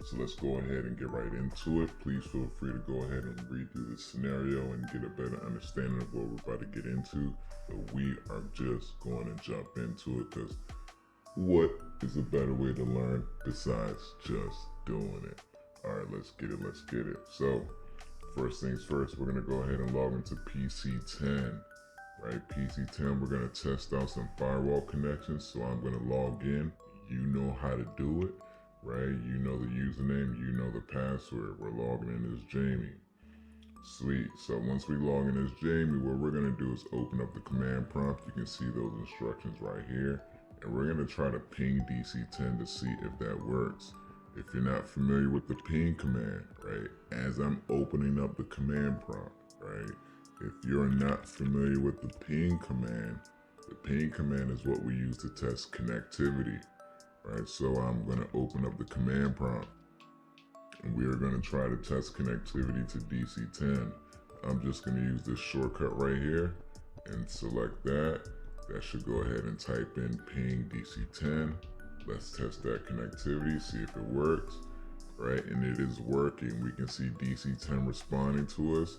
So let's go ahead and get right into it. Please feel free to go ahead and read through the scenario and get a better understanding of what we're about to get into. But we are just going to jump into it because what is a better way to learn besides just doing it? All right, let's get it. So first things first, we're going to go ahead and log into PC10. Right, PC10, we're going to test out some firewall connections. So I'm going to log in. You know how to do it, right? You know the username, you know the password. We're logging in as Jamie. Sweet. So once we log in as Jamie, what we're going to do is open up the command prompt. You can see those instructions right here. And we're going to try to ping DC10 to see if that works. If you're not familiar with the ping command, right, as I'm opening up the command prompt, right, if you're not familiar with the ping command is what we use to test connectivity, right? So I'm going to open up the command prompt and we are going to try to test connectivity to DC10. I'm just going to use this shortcut right here and select that. That should go ahead and type in ping DC10. Let's test that connectivity, see if it works, right? And it is working. We can see DC10 responding to us.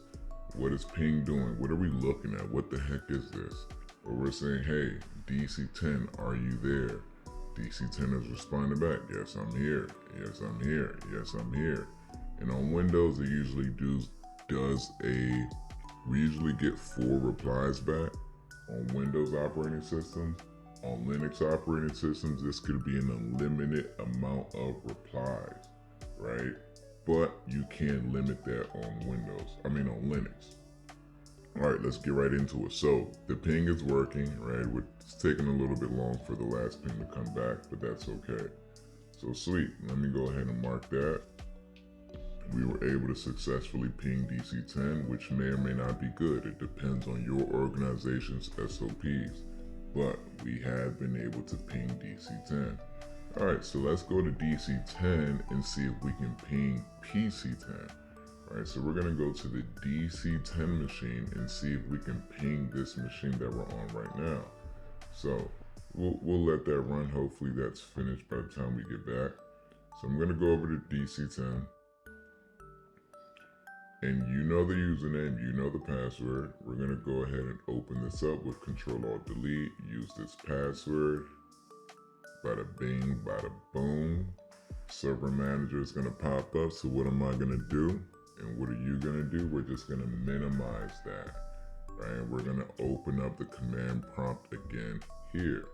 What is ping doing? What are we looking at? What the heck is this? Well, we're saying, hey, DC10, are you there? DC10 is responding back, yes, I'm here. Yes, I'm here. Yes, I'm here. And on Windows, it usually we usually get 4 replies back on Windows operating systems. On Linux operating systems, this could be an unlimited amount of replies, right? But you can limit that on on Linux. All right, let's get right into it. So the ping is working, right? It's taking a little bit long for the last ping to come back, but that's okay. So sweet, let me go ahead and mark that. We were able to successfully ping DC10, which may or may not be good. It depends on your organization's SOPs, but we have been able to ping DC10. All right, so let's go to DC10 and see if we can ping PC10. All right, so we're gonna go to the DC10 machine and see if we can ping this machine that we're on right now. So we'll let that run. Hopefully that's finished by the time we get back. So I'm gonna go over to DC10. And you know the username, you know the password. We're gonna go ahead and open this up with Control-Alt-Delete, use this password. Bada bing, bada boom. Server manager is gonna pop up. So what am I gonna do? And what are you gonna do? We're just gonna minimize that, right? We're gonna open up the command prompt again here.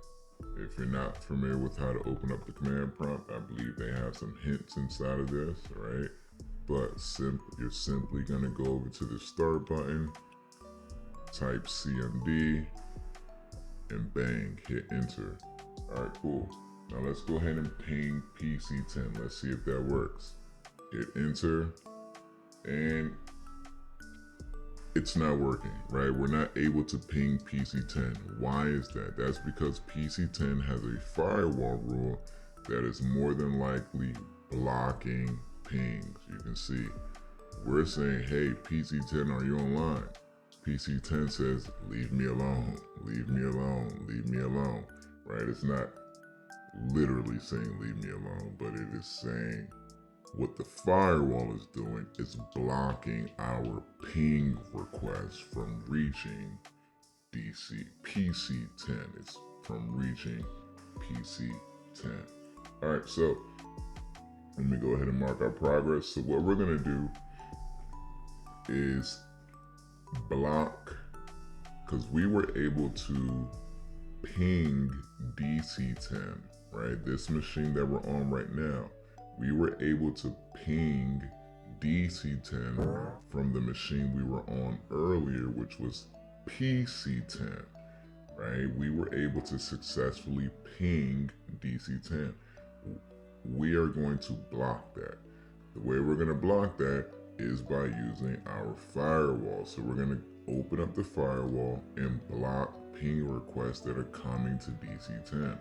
If you're not familiar with how to open up the command prompt, I believe they have some hints inside of this, right? But you're simply gonna go over to the start button, type CMD, and bang, hit enter. All right, cool. Now let's go ahead and ping PC10. Let's see if that works. Hit enter, and it's not working, right? We're not able to ping PC10. Why is that? That's because PC10 has a firewall rule that is more than likely blocking pings. You can see we're saying, hey, PC10, are you online? PC10 says, leave me alone, leave me alone, leave me alone, right? It's not literally saying leave me alone, but it is saying what the firewall is doing is blocking our ping requests from reaching PC10. It's from reaching PC10. All right, so let me go ahead and mark our progress. So what we're gonna do is block, because we were able to ping DC10, right? This machine that we're on right now, we were able to ping DC10 from the machine we were on earlier, which was PC10, right? We were able to successfully ping DC10. We are going to block that. The way we're going to block that is by using our firewall. So we're going to open up the firewall and block ping requests that are coming to DC10.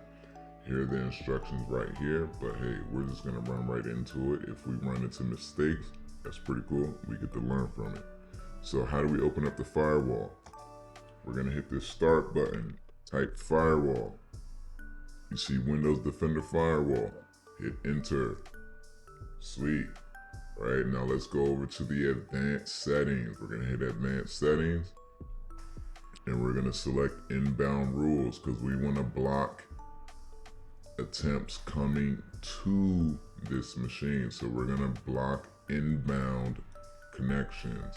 Here are the instructions right here, but hey, we're just going to run right into it. If we run into mistakes, that's pretty cool. We get to learn from it. So how do we open up the firewall? We're going to hit this start button, type firewall. You see Windows Defender Firewall. Hit enter. Sweet. Right, now let's go over to the advanced settings. We're gonna hit advanced settings and we're gonna select inbound rules because we wanna block attempts coming to this machine. So we're gonna block inbound connections,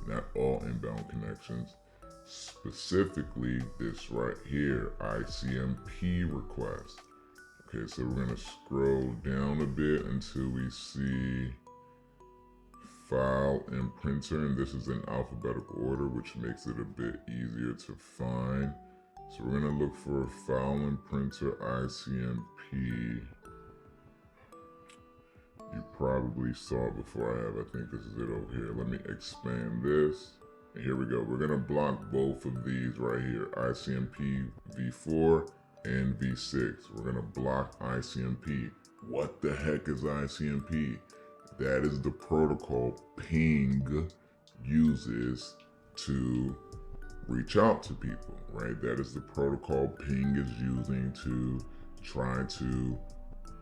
not all inbound connections. Specifically this right here, ICMP request. Okay, so we're gonna scroll down a bit until we see file and printer, and this is in alphabetical order, which makes it a bit easier to find. So we're gonna look for file and printer ICMP. You probably saw it before I have. I think this is it over here. Let me expand this. And here we go. We're gonna block both of these right here, ICMP v4 and v6. We're gonna block ICMP. What the heck is ICMP? That is the protocol ping uses to reach out to people, right? That is the protocol ping is using to try to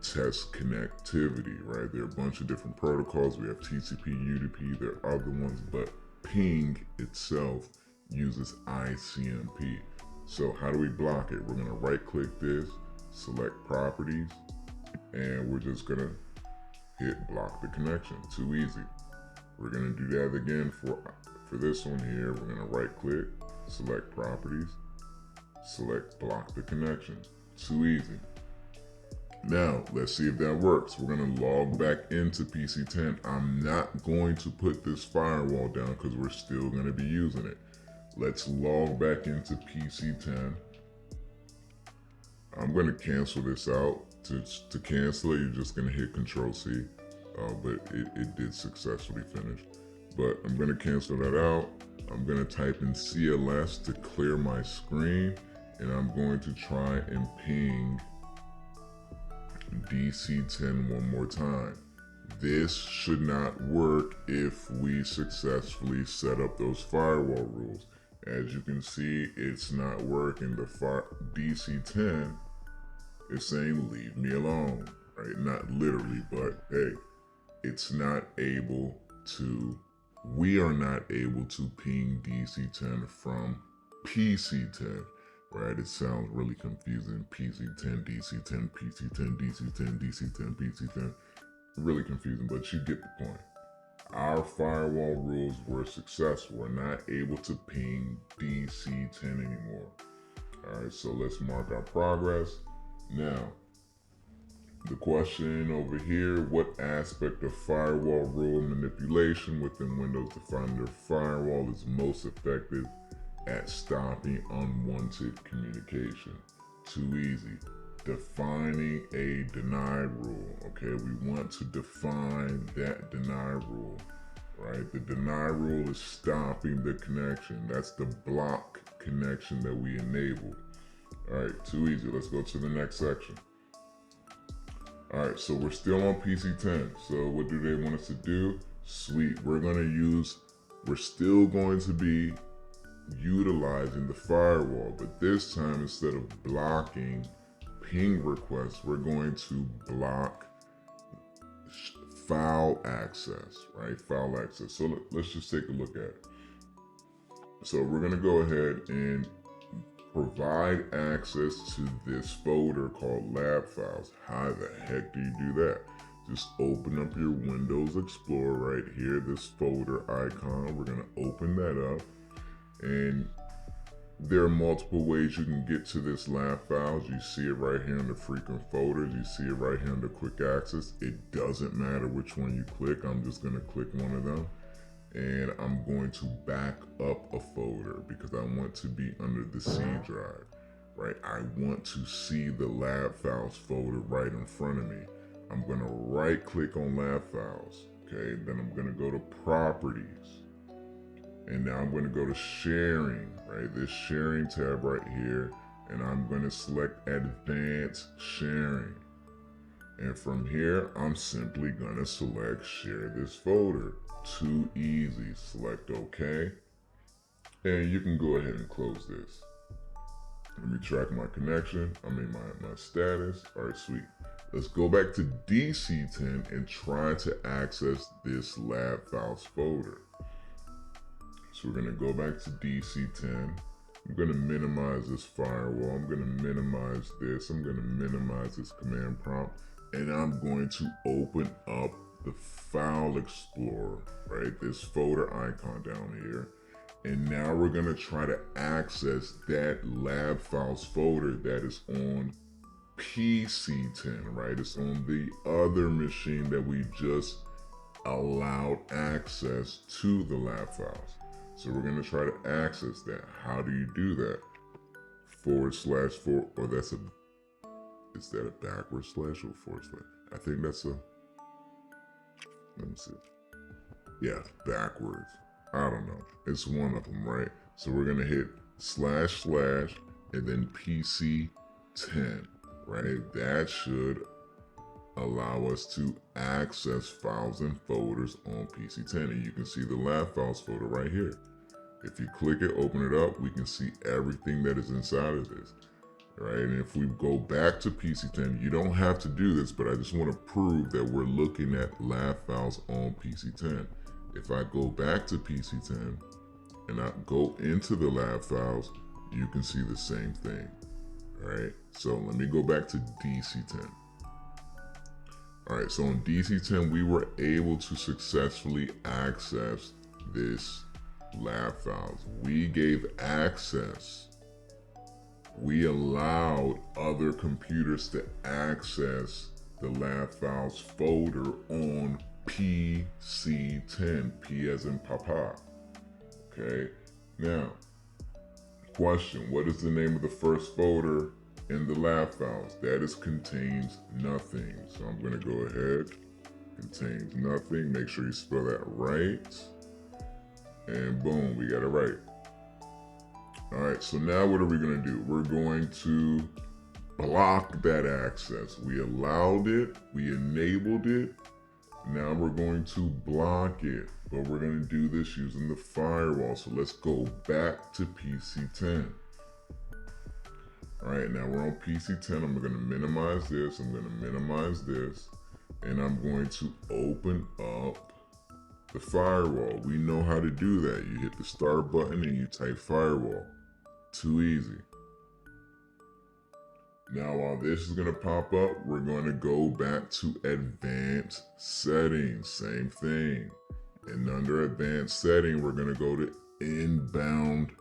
test connectivity, right? There are a bunch of different protocols. We have TCP, UDP, there are other ones, but ping itself uses ICMP. So how do we block it? We're gonna right click this, select properties, and we're just gonna hit block the connection. Too easy. We're gonna do that again for this one here. We're gonna right click, select properties, select block the connection. Too easy. Now, let's see if that works. We're gonna log back into PC10. I'm not going to put this firewall down because we're still gonna be using it. Let's log back into PC10. I'm gonna cancel this out. To cancel it, you're just gonna hit Control-C, but it did successfully finish. But I'm gonna cancel that out. I'm gonna type in CLS to clear my screen, and I'm going to try and ping DC10 one more time. This should not work if we successfully set up those firewall rules. As you can see, it's not working. The DC10 is saying leave me alone, right? Not literally, but hey, it's not able to, we are not able to ping DC10 from PC10. Right, it sounds really confusing. PC10, DC10, PC10, DC10, DC10, PC10. Really confusing, but you get the point. Our firewall rules were successful. We're not able to ping DC10 anymore. All right, so let's mark our progress. Now, the question over here, what aspect of firewall rule manipulation within Windows Defender Firewall is most effective at stopping unwanted communication? Too easy. Defining a deny rule. Okay, we want to define that deny rule, right? The deny rule is stopping the connection. That's the block connection that we enable. All right, too easy. Let's go to the next section. All right, so we're still on PC10. So what do they want us to do? Sweet, we're still going to be utilizing the firewall, but this time instead of blocking ping requests, we're going to block file access, right? File access. So let's just take a look at it. So we're going to go ahead and provide access to this folder called lab files. How the heck do you do that? Just open up your Windows Explorer right here, this folder icon. We're going to open that up. And there are multiple ways you can get to this lab files. You see it right here in the frequent folders. You see it right here in the quick access. It doesn't matter which one you click. I'm just going to click one of them. And I'm going to back up a folder because I want to be under the C drive, right? I want to see the lab files folder right in front of me. I'm going to right click on lab files. Okay, then I'm going to go to properties. And now I'm going to go to sharing, right? This sharing tab right here. And I'm going to select advanced sharing. And from here, I'm simply going to select share this folder. Too easy. Select OK. And you can go ahead and close this. Let me track my connection. I mean, my status. All right, sweet. Let's go back to DC10 and try to access this lab files folder. So we're going to go back to DC10. I'm going to minimize this firewall. I'm going to minimize this. I'm going to minimize this command prompt. And I'm going to open up the File Explorer, right? This folder icon down here. And now we're going to try to access that lab files folder that is on PC10, right? It's on the other machine that we just allowed access to the lab files. So we're going to try to access that. How do you do that? /4, or that's a, is that a backward slash or forward slash? I think that's a, let me see. Yeah, backwards. I don't know. It's one of them, right? So we're going to hit // and then PC10, right? That should allow us to access files and folders on PC10. And you can see the lab files folder right here. If you click it, open it up, we can see everything that is inside of this, right? And if we go back to PC10, you don't have to do this, but I just want to prove that we're looking at lab files on PC10. If I go back to PC10 and I go into the lab files, you can see the same thing, all right? So let me go back to DC10. All right, so on DC10, we were able to successfully access this lab files. We gave access. We allowed other computers to access the lab files folder on PC10, P as in Papa. Okay, now, question, what is the name of the first folder in the lab files? That is contains nothing. So I'm going to go ahead, contains nothing. Make sure you spell that right. And boom, we got it right. All right, so now what are we going to do? We're going to block that access. We allowed it, we enabled it. Now we're going to block it, but we're going to do this using the firewall. So let's go back to PC10. All right, now we're on PC10. I'm going to minimize this. I'm going to minimize this. And I'm going to open up the firewall. We know how to do that. You hit the start button and you type firewall. Too easy. Now, while this is going to pop up, we're going to go back to advanced settings. Same thing. And under advanced setting, we're going to go to inbound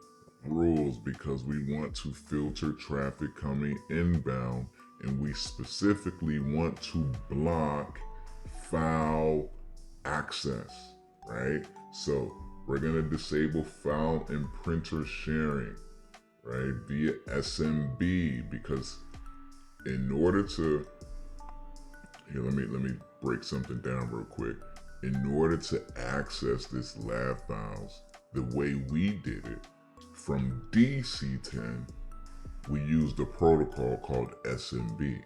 rules because we want to filter traffic coming inbound, and we specifically want to block file access, right? So we're going to disable file and printer sharing, right, via SMB, because in order to, here, let me break something down real quick. In order to access this lab files, the way we did it from DC10, we used a protocol called SMB,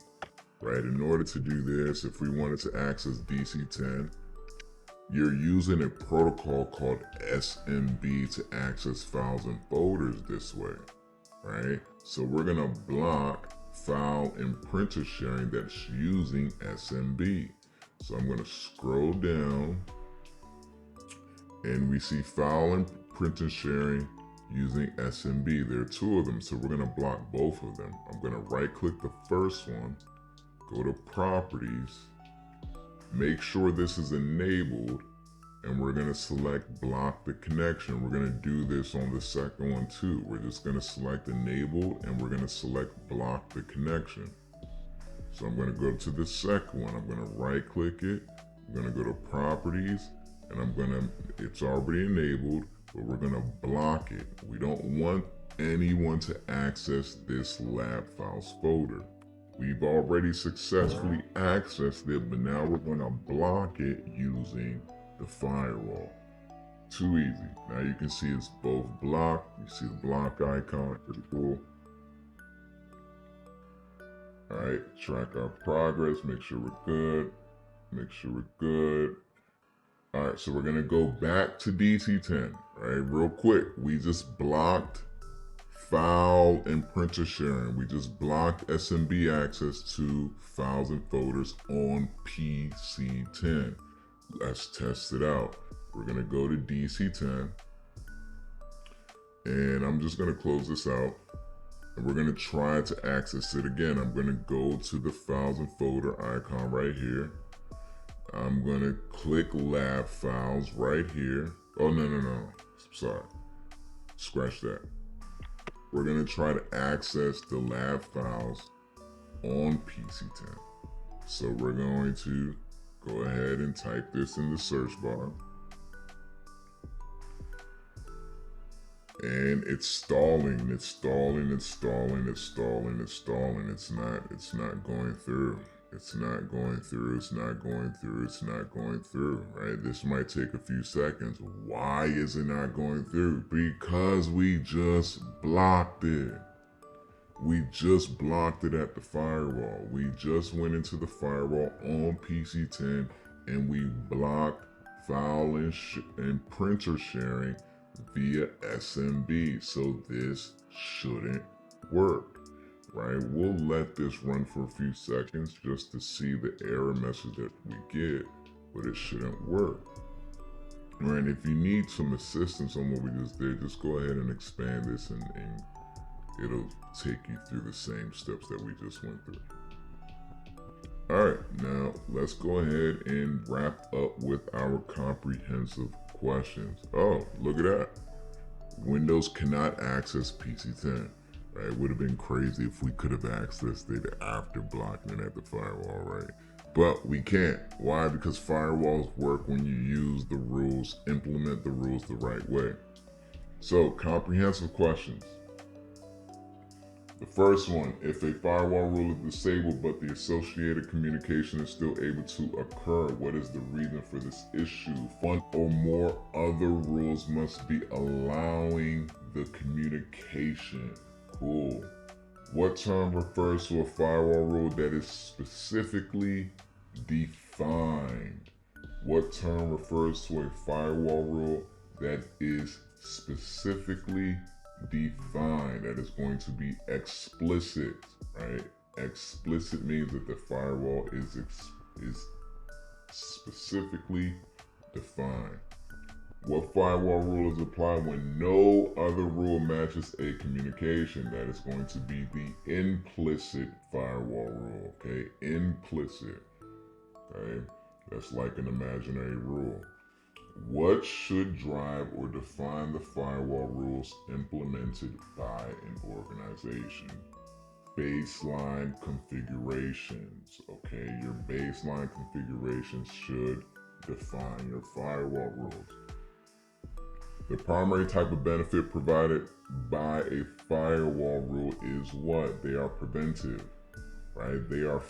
right? In order to do this, if we wanted to access DC10, you're using a protocol called SMB to access files and folders this way, right? So we're gonna block file and printer sharing that's using SMB. So I'm going to scroll down and we see file and printer sharing using SMB. There are two of them, so we're going to block both of them. I'm going to right click the first one, go to properties, make sure this is enabled, and we're going to select block the connection. We're going to do this on the second one too. We're just going to select enable and we're going to select block the connection. So I'm going to go to the second one. I'm going to right click it. I'm going to go to properties and it's already enabled, but we're going to block it. We don't want anyone to access this lab files folder. We've already successfully accessed it, but now we're going to block it using the firewall. Too easy. Now you can see it's both blocked. You see the block icon, pretty cool. All right, track our progress, make sure we're good. Make sure we're good. All right, so we're gonna go back to DC10, right? Real quick, we just blocked File and printer sharing. We just blocked SMB access to files and folders on PC10. Let's test it out. We're gonna go to DC10, and I'm just gonna close this out, and we're gonna try to access it again. I'm gonna go to the files and folder icon right here. I'm gonna click lab files right here. Oh, no. Sorry, scratch that. We're gonna try to access the lab files on PC10. So we're going to go ahead and type this in the search bar. And it's stalling. It's not going through. It's not going through, right? This might take a few seconds. Why is it not going through? Because we just blocked it. We just blocked it at the firewall. We just went into the firewall on PC10 and we blocked file and printer sharing via SMB. So this shouldn't work. Right, we'll let this run for a few seconds just to see the error message that we get, but it shouldn't work. Right, and if you need some assistance on what we just did, just go ahead and expand this and it'll take you through the same steps that we just went through. All right, now let's go ahead and wrap up with our comprehensive questions. Oh, look at that. Windows cannot access PC10. Right? It would have been crazy if we could have accessed it after blocking it at the firewall, right? But we can't. Why? Because firewalls work when you use the rules, implement the rules the right way. So, comprehensive questions. The first one, if a firewall rule is disabled but the associated communication is still able to occur, what is the reason for this issue? One or more other rules must be allowing the communication. Cool. What term refers to a firewall rule that is specifically defined? What term refers to a firewall rule that is specifically defined, that is going to be explicit, right? Explicit means that the firewall is specifically defined. What firewall rule is applied when no other rule matches a communication? That is going to be the implicit firewall rule, okay? Implicit, okay? That's like an imaginary rule. What should drive or define the firewall rules implemented by an organization? Baseline configurations, okay? Your baseline configurations should define your firewall rules. The primary type of benefit provided by a firewall rule is what? They are preventive, right? They are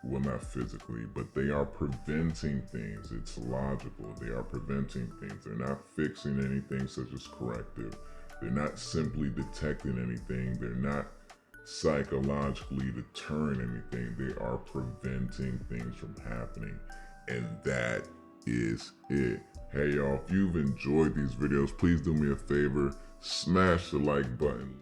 not physically, but they are preventing things. It's logical. They are preventing things. They're not fixing anything such as corrective. They're not simply detecting anything. They're not psychologically deterring anything. They are preventing things from happening. And that is it. Hey y'all, if you've enjoyed these videos, please do me a favor, smash the like button.